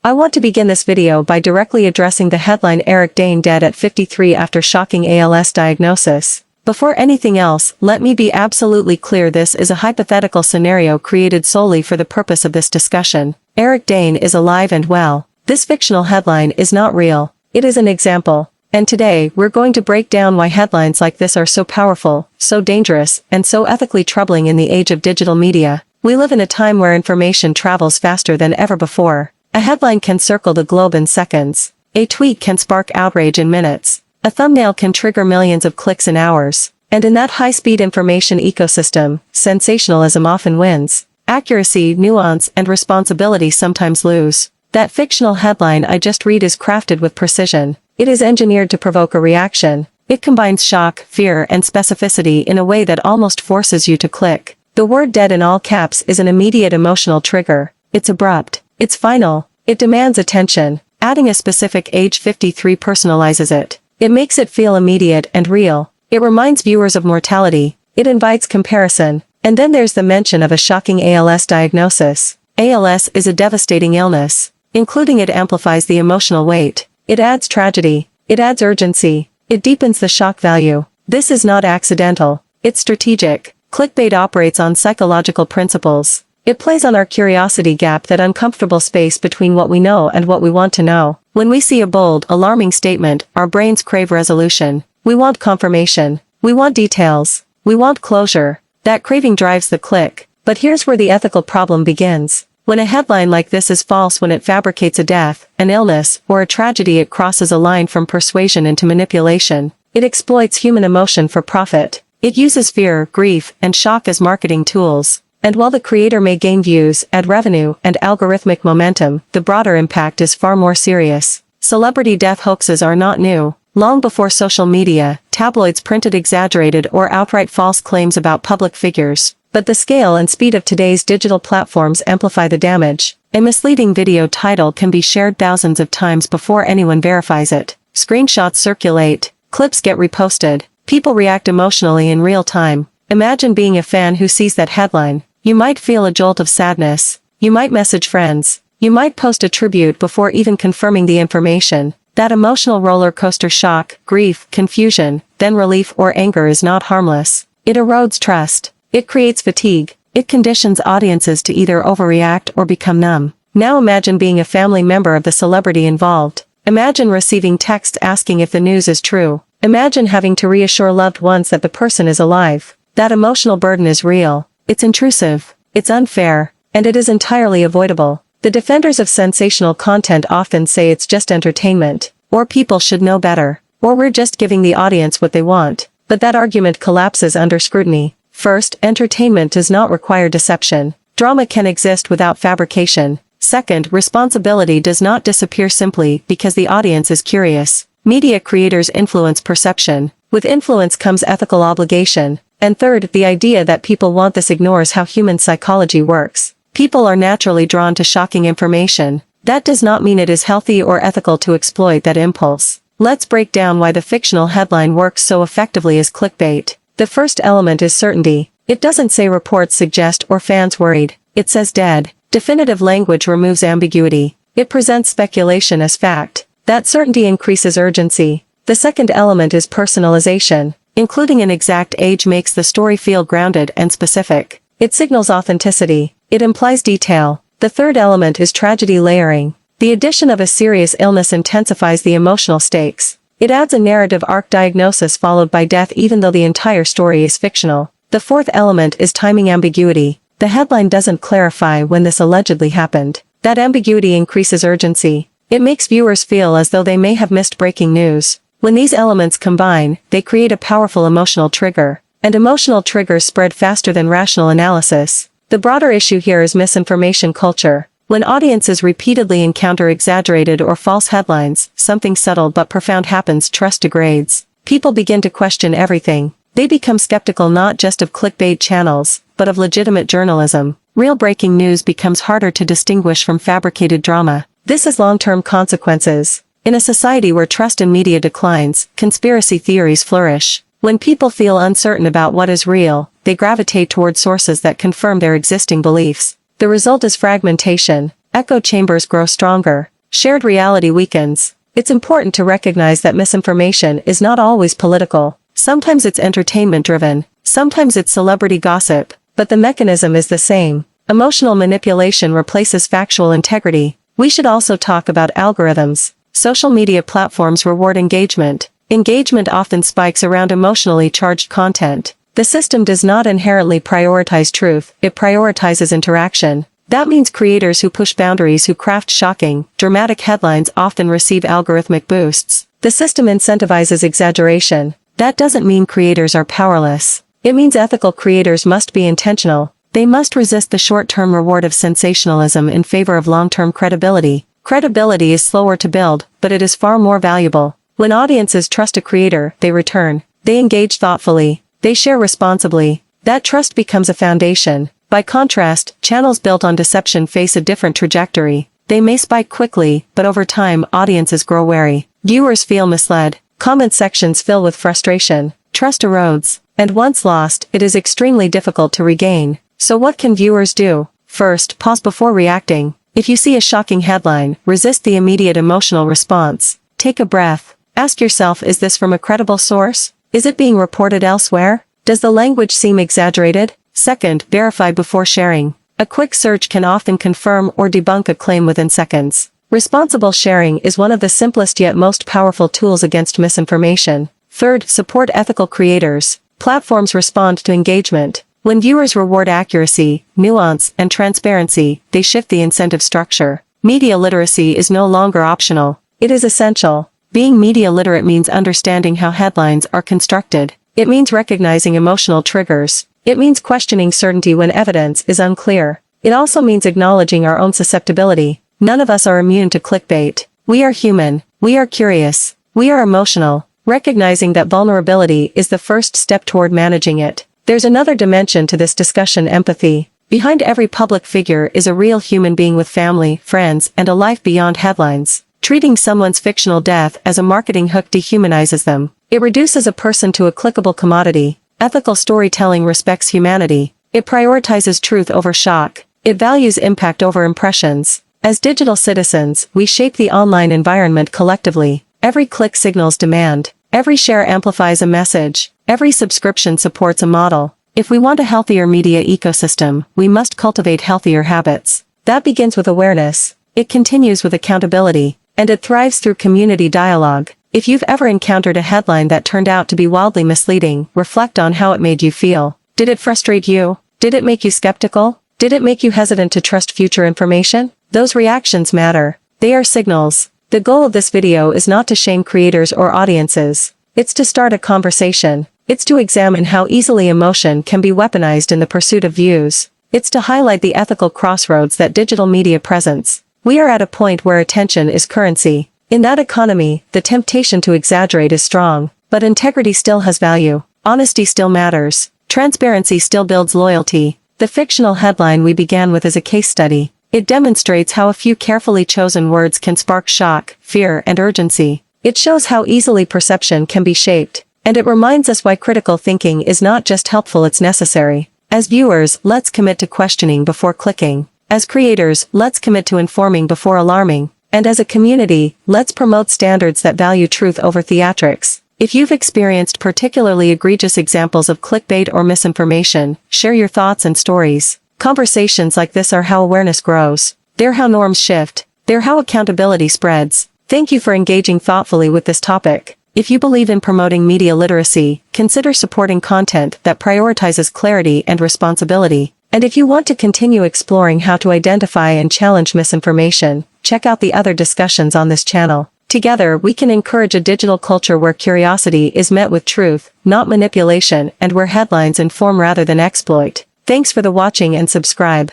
I want to begin this video by directly addressing the headline Eric Dane dead at 53 after shocking ALS diagnosis. Before anything else, let me be absolutely clear, this is a hypothetical scenario created solely for the purpose of this discussion. Eric Dane is alive and well. This fictional headline is not real. It is an example. And today, we're going to break down why headlines like this are so powerful, so dangerous, and so ethically troubling in the age of digital media. We live in a time where information travels faster than ever before. A headline can circle the globe in seconds. A tweet can spark outrage in minutes. A thumbnail can trigger millions of clicks in hours. And in that high-speed information ecosystem, sensationalism often wins. Accuracy, nuance, and responsibility sometimes lose. That fictional headline I just read is crafted with precision. It is engineered to provoke a reaction. It combines shock, fear, and specificity in a way that almost forces you to click. The word dead in all caps is an immediate emotional trigger. It's abrupt. It's final. It demands attention. Adding a specific age 53 personalizes it. It makes it feel immediate and real. It reminds viewers of mortality. It invites comparison. And then there's the mention of a shocking ALS diagnosis. ALS is a devastating illness. Including it amplifies the emotional weight. It adds tragedy. It adds urgency. It deepens the shock value. This is not accidental. It's strategic. Clickbait operates on psychological principles. It plays on our curiosity gap, that uncomfortable space between what we know and what we want to know. When we see a bold, alarming statement, our brains crave resolution. We want confirmation. We want details. We want closure. That craving drives the click. But here's where the ethical problem begins. When a headline like this is false, when it fabricates a death, an illness, or a tragedy, it crosses a line from persuasion into manipulation. It exploits human emotion for profit. It uses fear, grief, and shock as marketing tools. And while the creator may gain views, add revenue, and algorithmic momentum, the broader impact is far more serious. Celebrity death hoaxes are not new. Long before social media, tabloids printed exaggerated or outright false claims about public figures. But the scale and speed of today's digital platforms amplify the damage. A misleading video title can be shared thousands of times before anyone verifies it. Screenshots circulate. Clips get reposted. People react emotionally in real time. Imagine being a fan who sees that headline. You might feel a jolt of sadness. You might message friends. You might post a tribute before even confirming the information. That emotional roller coaster, shock, grief, confusion, then relief or anger, is not harmless. It erodes trust. It creates fatigue. It conditions audiences to either overreact or become numb. Now imagine being a family member of the celebrity involved. Imagine receiving text asking if the news is true. Imagine having to reassure loved ones that the person is alive. That emotional burden is real. It's intrusive. It's unfair. And it is entirely avoidable. The defenders of sensational content often say it's just entertainment, or people should know better, or we're just giving the audience what they want. But that argument collapses under scrutiny. First, entertainment does not require deception. Drama can exist without fabrication. Second, responsibility does not disappear simply because the audience is curious. Media creators influence perception. With influence comes ethical obligation. And third, the idea that people want this ignores how human psychology works. People are naturally drawn to shocking information. That does not mean it is healthy or ethical to exploit that impulse. Let's break down why the fictional headline works so effectively as clickbait. The first element is certainty. It doesn't say reports suggest or fans worried. It says dead. Definitive language removes ambiguity. It presents speculation as fact. That certainty increases urgency. The second element is personalization. Including an exact age makes the story feel grounded and specific. It signals authenticity. It implies detail. The third element is tragedy layering. The addition of a serious illness intensifies the emotional stakes. It adds a narrative arc, diagnosis followed by death, even though the entire story is fictional. The fourth element is timing ambiguity. The headline doesn't clarify when this allegedly happened. That ambiguity increases urgency. It makes viewers feel as though they may have missed breaking news. When these elements combine, they create a powerful emotional trigger. And emotional triggers spread faster than rational analysis. The broader issue here is misinformation culture. When audiences repeatedly encounter exaggerated or false headlines, something subtle but profound happens: trust degrades. People begin to question everything. They become skeptical not just of clickbait channels, but of legitimate journalism. Real breaking news becomes harder to distinguish from fabricated drama. This has long-term consequences. In a society where trust in media declines, conspiracy theories flourish. When people feel uncertain about what is real, they gravitate toward sources that confirm their existing beliefs. The result is fragmentation. Echo chambers grow stronger. shared reality weakens. It's important to recognize that misinformation is not always political. Sometimes it's entertainment-driven, sometimes it's celebrity gossip, but the mechanism is the same. Emotional manipulation replaces factual integrity. We should also talk about algorithms. Social media platforms reward engagement. Engagement often spikes around emotionally charged content. The system does not inherently prioritize truth, it prioritizes interaction. That means creators who push boundaries, who craft shocking, dramatic headlines often receive algorithmic boosts. The system incentivizes exaggeration. That doesn't mean creators are powerless. It means ethical creators must be intentional. They must resist the short-term reward of sensationalism in favor of long-term credibility. Credibility is slower to build, but it is far more valuable. When audiences trust a creator, they return. They engage thoughtfully. They share responsibly. That trust becomes a foundation. By contrast, channels built on deception face a different trajectory. They may spike quickly, but over time, audiences grow wary. Viewers feel misled. Comment sections fill with frustration. Trust erodes. And once lost, it is extremely difficult to regain. So what can viewers do? First, pause before reacting. If you see a shocking headline, resist the immediate emotional response. Take a breath. Ask yourself, is this from a credible source? Is it being reported elsewhere? Does the language seem exaggerated? Second, verify before sharing. A quick search can often confirm or debunk a claim within seconds. Responsible sharing is one of the simplest yet most powerful tools against misinformation. Third, support ethical creators. Platforms respond to engagement. When viewers reward accuracy, nuance, and transparency, they shift the incentive structure. Media literacy is no longer optional. It is essential. Being media literate means understanding how headlines are constructed. It means recognizing emotional triggers. It means questioning certainty when evidence is unclear. It also means acknowledging our own susceptibility. None of us are immune to clickbait. We are human. We are curious. We are emotional. Recognizing that vulnerability is the first step toward managing it. There's another dimension to this discussion: empathy. Behind every public figure is a real human being with family, friends, and a life beyond headlines. Treating someone's fictional death as a marketing hook dehumanizes them. It reduces a person to a clickable commodity. Ethical storytelling respects humanity. It prioritizes truth over shock. It values impact over impressions. As digital citizens, we shape the online environment collectively. Every click signals demand. Every share amplifies a message. Every subscription supports a model. If we want a healthier media ecosystem, we must cultivate healthier habits. That begins with awareness. It continues with accountability. And it thrives through community dialogue. If you've ever encountered a headline that turned out to be wildly misleading, reflect on how it made you feel. Did it frustrate you? Did it make you skeptical? Did it make you hesitant to trust future information? Those reactions matter. They are signals. The goal of this video is not to shame creators or audiences. It's to start a conversation. It's to examine how easily emotion can be weaponized in the pursuit of views. It's to highlight the ethical crossroads that digital media presents. We are at a point where attention is currency. In that economy, the temptation to exaggerate is strong, but integrity still has value. Honesty still matters. Transparency still builds loyalty. The fictional headline we began with is a case study. It demonstrates how a few carefully chosen words can spark shock, fear, and urgency. It shows how easily perception can be shaped. And it reminds us why critical thinking is not just helpful, it's necessary. As viewers, let's commit to questioning before clicking. As creators, let's commit to informing before alarming. And as a community, let's promote standards that value truth over theatrics. If you've experienced particularly egregious examples of clickbait or misinformation, share your thoughts and stories. Conversations like this are how awareness grows. They're how norms shift. They're how accountability spreads. Thank you for engaging thoughtfully with this topic. If you believe in promoting media literacy, consider supporting content that prioritizes clarity and responsibility. And if you want to continue exploring how to identify and challenge misinformation, check out the other discussions on this channel. Together, we can encourage a digital culture where curiosity is met with truth, not manipulation, and where headlines inform rather than exploit. Thanks for the watching and subscribe.